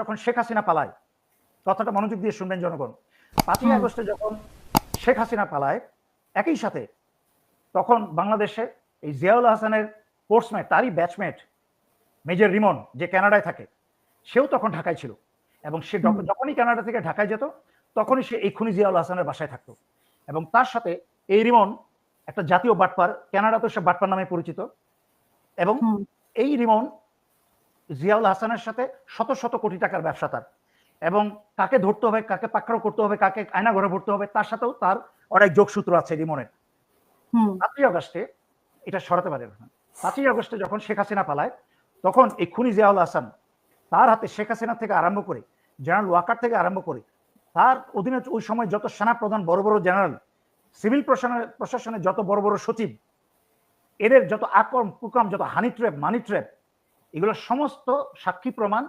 যখন শেখ হাসিনা পালায়, কথাটা মনোযোগ দিয়ে শুনবেন জনগণ, 5ই আগস্টে যখন শেখ হাসিনা পালায়, একই সাথে তখন বাংলাদেশে এই জিয়াউল হাসানের কোর্সমেট, তারই ব্যাচমেট মেজর রিমন, যে কানাডায় থাকে, সেও তখন ঢাকায় ছিল। এবং সে যখনই কানাডা থেকে ঢাকায় যেত, তখনই সে এই খুনি জিয়াউল হাসানের বাসায় থাকতো। এবং তার সাথে এই রিমন একটা জাতীয় বাটপার, কানাডাতে সে বাটপার নামে পরিচিত। এবং এই রিমন জিয়াউল হাসানের সাথে শত শত কোটি টাকার ব্যবসা তার, এবং কাকে ধরতে হবে, কাকে পাকড়াও করতে হবে, কাকে আয়না ঘরে ভরতে হবে, তার সাথেও তার অনেক যোগসূত্র আছে রিমনের। 5ই আগস্টে এটা সরাতে পারে না। 5ই আগস্টে যখন শেখ হাসিনা পালায়, তখন এই খুনি জিয়াউল হাসান তার হাতে শেখ হাসিনা থেকে আরম্ভ করে, জেনারেল ওয়াকার থেকে আরম্ভ করে, তার অধীনে ওই সময় যত সেনা প্রধান, বড় বড় জেনারেল, সিভিল প্রশাসনের যত বড় বড় সচিব, এদের যত আক্রম কুকম, যত হানি ট্র্যাপ, মানি ট্র্যাপ, এগুলো সমস্ত সাক্ষী প্রমাণ,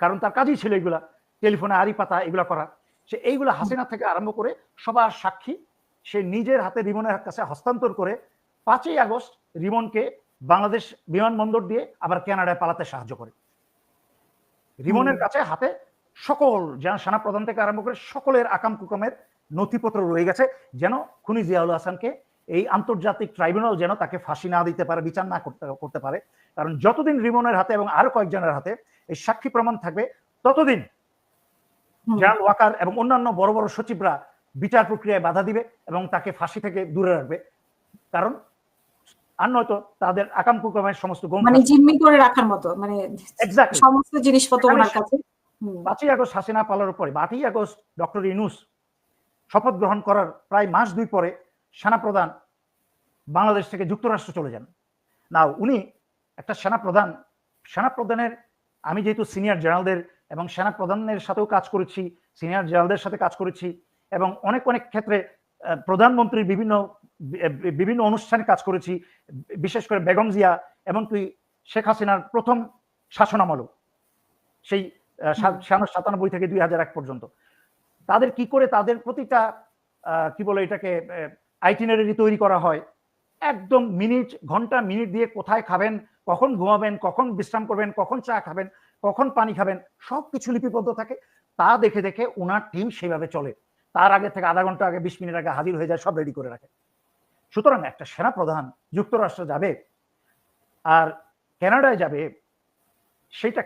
কারণ তার কাজই ছিল এগুলা, টেলিফোনে আড়ি পাতা এগুলা করা। সে এইগুলো হাসিনা থেকে আরম্ভ করে সবার সাক্ষী সে নিজের হাতে রিমনের কাছে হস্তান্তর করে 5ই আগস্ট রিমনকে বাংলাদেশ বিমানবন্দর দিয়ে আবার কানাডায় পালাতে সাহায্য করে। রিমনের কাছে হাতে সকল সেনা প্রধান থেকে আরম্ভ করে সকলের আকাম কুকামের নথিপত্র রয়ে গেছে, যেন খুনি জিয়াউল হাসানকে এই আন্তর্জাতিক ট্রাইব্যুনাল যেন তাকে ফাঁসি না দিতে পারে, বিচার না করতে পারে। কারণ যতদিন রিমনের হাতে এবং আরো কয়েকজনের হাতে এই সাক্ষী প্রমাণ থাকবে, ততদিন জেনারেল ওয়াকার এবং অন্যান্য বড় বড় সচিবরা বিচার প্রক্রিয়ায় বাধা দিবে এবং তাকে ফাঁসি থেকে দূরে রাখবে। কারণ আর নয়তো তাদের আকাম কুকামের সমস্ত মানে জিম্মি করে রাখার মতো, মানে সমস্ত জিনিসপত্র ওনার কাছে। 5ই আগস্ট হাসিনা পালার পরে, 8ই আগস্ট ডক্টর ইউনূস শপথ গ্রহণ করার প্রায় মাস 2 পরে সেনাপ্রধান বাংলাদেশ থেকে যুক্তরাষ্ট্র চলে যান। না, উনি একটা সেনাপ্রধানের, আমি যেহেতু সিনিয়র জেনারেলদের এবং সেনাপ্রধানের সাথেও কাজ করেছি, সিনিয়র জেনারেলদের সাথে কাজ করেছি, এবং অনেক অনেক ক্ষেত্রে প্রধানমন্ত্রীর বিভিন্ন অনুষ্ঠানে কাজ করেছি, বিশেষ করে বেগম জিয়া এমনকি শেখ হাসিনার প্রথম শাসনামলও, সেই 97 থেকে 2001 পর্যন্ত তাদের কি করে তাদের প্রতিটা কি বলে এটাকে আইটিনারি তৈরি করা হয়, একদম মিনিট ঘন্টা মিনিট দিয়ে কোথায় খাবেন, কখন ঘুমাবেন, কখন বিশ্রাম করবেন, কখন চা খাবেন, কখন পানি খাবেন, সবকিছু লিপিবদ্ধ থাকে। তা দেখে দেখে ওনার টিম সেভাবে চলে। তার আগে থেকে আধা ঘন্টা আগে, 20 মিনিট আগে হাজির হয়ে যায়, সব রেডি করে রাখে। সুতরাং একটা সেনাপ্রধান যুক্তরাষ্ট্র যাবে আর কানাডায় যাবে, সেটা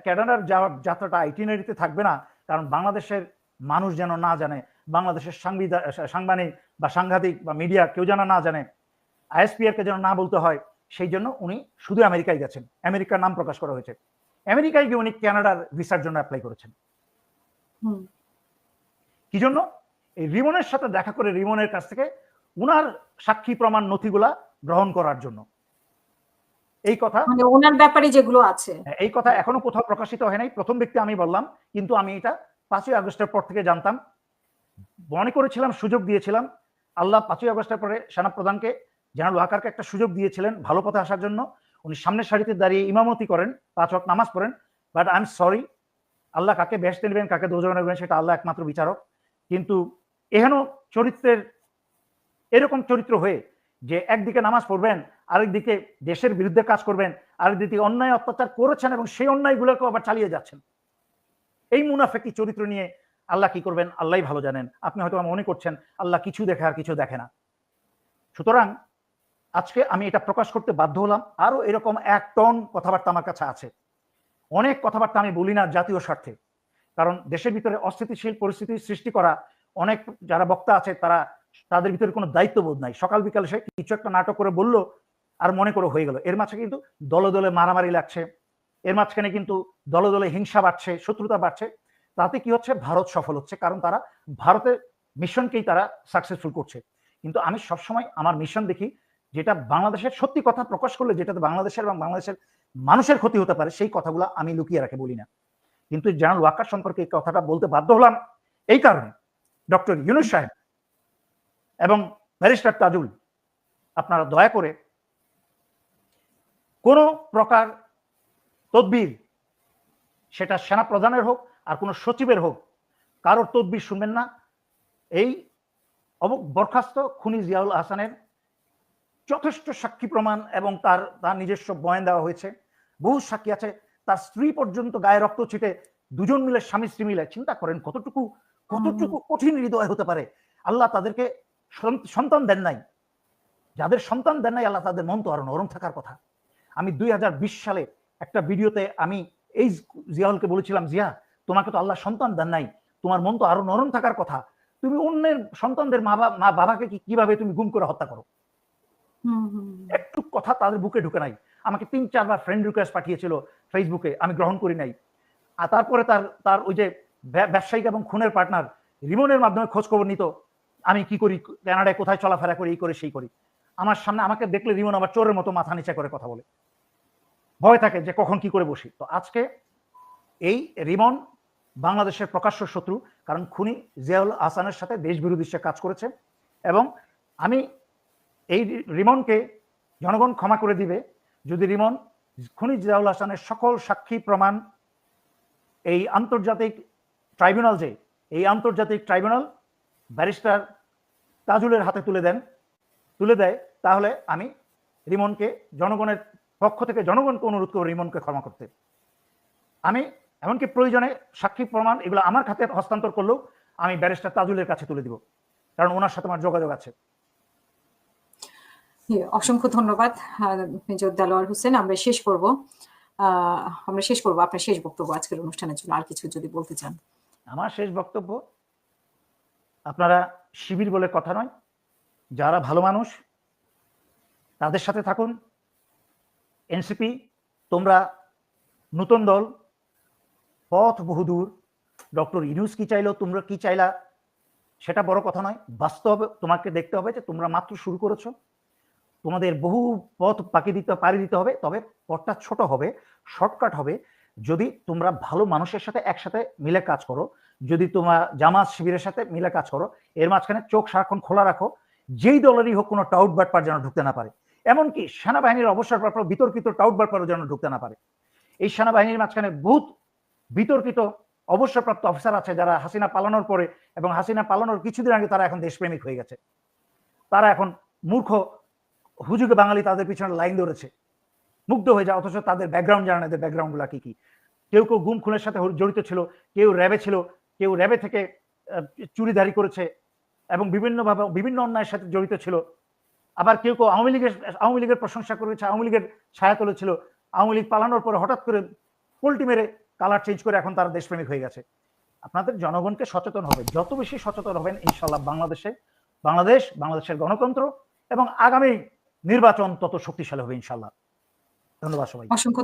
কানাডার যাওয়ার যাত্রাটা আইটিনারিতে থাকবে না। কারণ বাংলাদেশের মানুষ যেন না জানে, বাংলাদেশের সাংবাদিক বা সাংঘাতিক বা মিডিয়া কেউ যেন না জানে, আইএসপিআর কে যেন না বলতে হয়, সেই জন্য উনি শুধু আমেরিকায় গেছেন। আমেরিকার নাম প্রকাশ করা হয়েছে। আমেরিকায় গিয়ে উনি কানাডার ভিসার জন্য অ্যাপ্লাই করেছেন। কি জন্য? এই রিমনের সাথে দেখা করে রিমনের কাছ থেকে উনার সাক্ষী প্রমাণ নথিগুলা গ্রহণ করার জন্য। এই কথা মানে ওনার ব্যাপারে যেগুলো আছে, এই কথা এখনো কোথাও প্রকাশিত হয় নাই, প্রথম ব্যক্তি আমি বললাম। কিন্তু আমি এটা 5ই আগস্টের পর থেকে জানতাম, মনে করেছিলাম, সুযোগ দিয়েছিলাম আল্লাহ 5ই আগস্টের পরে সেনাপ্রধানকে, জেনারেল ওয়াকারকে একটা সুযোগ দিয়েছিলেন ভালো পথে আসার জন্য। উনি সামনের সারিতে দাঁড়িয়ে ইমামতি করেন, 5 ওয়াক্ত নামাজ পড়েন। বাট আই এম সরি, আল্লাহ কাকে বেহেশতে নেবেন কাকে দোজখে নেবেন সেটা আল্লাহ একমাত্র বিচারক। কিন্তু এহেন চরিত্রের, এরকম চরিত্র হয়ে যে একদিকে নামাজ পড়বেন, আরেকদিকে দেশের বিরুদ্ধে কাজ করবেন, আরেকদিকে অন্যায় অত্যাচার করেছেন এবং সেই অন্যায়গুলোকে আবার চালিয়ে যাচ্ছেন, এই মুনাফিকি চরিত্র নিয়ে আল্লাহ কি করবেন আল্লাহই ভালো জানেন। আপনি হয়তো মনে করছেন আল্লাহ কিছু দেখে আর কিছু দেখে না। সুতরাং আজকে আমি এটা প্রকাশ করতে বাধ্য হলাম। আরো এরকম 1 টন কথাবার্তা আমার কাছে আছে। অনেক কথাবার্তা আমি বলি না জাতীয় স্বার্থে, কারণ দেশের ভিতরে অস্থিতিশীল পরিস্থিতি সৃষ্টি করা, অনেক যারা বক্তা আছে তাদের ভিতরে কোনো দায়িত্ববোধ নাই। সকাল বিকাল সে কিছু একটা নাটক করে বললো আর মনে করে হয়ে গেল। এর মাঝে কিন্তু দলে দলে মারামারি লাগছে, এর মাঝখানে কিন্তু দলে দলে হিংসা বাড়ছে, শত্রুতা বাড়ছে। তাতে কি হচ্ছে? ভারত সফল হচ্ছে, কারণ তারা ভারতের মিশনকেই তারা সাকসেসফুল করছে। কিন্তু আমি সবসময় আমার মিশন দেখি যেটা বাংলাদেশের সত্যি কথা প্রকাশ করলে যেটাতে বাংলাদেশের এবং বাংলাদেশের মানুষের ক্ষতি হতে পারে, সেই কথাগুলো আমি লুকিয়ে রাখে বলি না। কিন্তু জেনারেল ওয়াকার সম্পর্কে এই কথাটা বলতে বাধ্য হলাম এই কারণে, ডক্টর ইউনূস সাহেব এবং ব্যারিস্টার তাজুল, আপনারা দয়া করে কোন প্রকার তদবির, সেটা সেনা প্রধানের হোক আর কোন সচিবের হোক, কারোর তদবির শুনবেন না। এই বরখাস্ত খুনি জিয়াউল হাসানের যথেষ্ট সাক্ষী প্রমাণ এবং তার নিজস্ব বয়ান দেওয়া হয়েছে, বহু সাক্ষী আছে, তার স্ত্রী পর্যন্ত গায়ে রক্ত ছিটে দুজন মিলে স্বামী স্ত্রী মিলে, চিন্তা করেন কতটুকু কঠিন হৃদয় হতে পারে। আল্লাহ তাদেরকে সন্তান দেন নাই, যাদের সন্তান দেন নাই আল্লাহ তাদের মন তো আরো নরম থাকার কথা। আমি 2020 সালে একটা ভিডিওতে আমি এই জিয়াউলকে বলেছিলাম, জিয়া তোমাকে তো আল্লাহ সন্তান দেন নাই, তোমার মন তো আরো নরম থাকার কথা, তুমি অন্যের সন্তানদের মা বাবাকে কিভাবে তুমি গুম করে হত্যা করো? একটু কথা তাদের বুকে ঢুকে নাই। আমাকে 3-4 বার ফ্রেন্ড রিকোয়েস্ট পাঠিয়েছিল ফেসবুকে, আমি গ্রহণ করি নাই। আর তারপরে তার ওই যে ব্যবসায়িক এবং খুনের পার্টনার রিমনের মাধ্যমে খোঁজ খবর নিত, আমি কি করি, কানাডায় কোথায় চলাফেরা করি, এই করি সেই করি। আমার সামনে আমাকে দেখলে রিমন আবার চোরের মতো মাথা নিচে করে কথা বলে, ভয় থাকে যে কখন কি করে বসি। তো আজকে এই রিমন বাংলাদেশের প্রকাশ্য শত্রু, কারণ খুনি জিয়াউল হাসানের সাথে দেশ বিরোধী সে কাজ করেছে। এবং আমি এই রিমনকে জনগণ ক্ষমা করে দিবে যদি রিমন খুনি জিয়াউল হাসানের সকল সাক্ষী প্রমাণ এই আন্তর্জাতিক ট্রাইব্যুনাল, যে এই আন্তর্জাতিক ট্রাইব্যুনাল ব্যারিস্টার তাজুলের হাতে তুলে দেয়, তাহলে আমি রিমনকে জনগণের পক্ষ থেকে জনগণকে অনুরোধ করব রিমনকে ক্ষমা করতে। আমি এমনকি প্রয়োজনে সাক্ষী প্রমাণ এগুলো আমার খাতে হস্তান্তর করলেও আমি ব্যারিস্টার তাজুলের কাছে তুলে দিব, কারণ ওনার সাথে আমার যোগাযোগ আছে। অসংখ্য ধন্যবাদ মেজর দেলোয়ার হোসেন। আমরা শেষ করব আপনার শেষ বক্তব্য আজকের অনুষ্ঠানের জন্য। আর কিছু যদি বলতে চান? আমার শেষ বক্তব্য, আপনারা শিবির বলে কথা নয়, যারা ভালো মানুষ তাদের সাথে থাকুন। এনসিপি তোমরা নতুন দল, পথ বহুদূর। ডক্টর ইউনূস কি চাইলো, তোমরা কি চাইলা সেটা বড় কথা নয়, বাস্তব তোমাকে দেখতে হবে যে তোমরা মাত্র শুরু করেছো, তোমাদের বহু পথ পাড়ি দিতে হবে। তবে পথটা ছোট হবে, শর্টকাট হবে যদি তোমরা ভালো মানুষের সাথে একসাথে মিলে কাজ করো, যদি তোমার জামাত শিবিরের সাথে মিলে কাজ করো। এর মাঝখানে চোখ সারাক্ষণ খোলা রাখো, যেই দলেরই হোক কোনো টাউট বাটপার যেন ঢুকতে না পারে। এমনকি সেনাবাহিনীর অবসরপ্রাপ্ত বিতর্কিত টাউট বাটপারও যেন ঢুকতে না পারে। এই সেনাবাহিনীর মাঝখানে বহুত বিতর্কিত অবসরপ্রাপ্ত অফিসার আছে যারা হাসিনা পালানোর পরে এবং হাসিনা পালানোর কিছুদিন আগে তারা এখন দেশপ্রেমিক হয়ে গেছে। তারা এখন মূর্খ হুজুগে বাঙালি তাদের পিছনে লাইন ধরেছে, মুগ্ধ হয়ে যায়, অথচ তাদের ব্যাকগ্রাউন্ড জানে না, এদের ব্যাকগ্রাউন্ডগুলো কি কি। কেউ গুম খুনের সাথে জড়িত ছিল, কেউ র্যাবে ছিল, কেউ র্যাবে থেকে চুরিদারি করেছে এবং বিভিন্ন অন্যায়ের সাথে জড়িত ছিল। আবার কেউ আওয়ামী লীগের প্রশংসা করেছে, আওয়ামী লীগের ছায়া তুলেছিল। আওয়ামী লীগ পালানোর পরে হঠাৎ করে পোল্টি মেরে কালার চেঞ্জ করে এখন তারা দেশপ্রেমিক হয়ে গেছে। আপনাদের জনগণকে সচেতন হবে, যত বেশি সচেতন হবেন ইনশাল্লাহ বাংলাদেশের গণতন্ত্র এবং আগামী নির্বাচন তত শক্তিশালী হবে ইনশাল্লাহ। ধন্যবাদ সবাই। অসংখ্য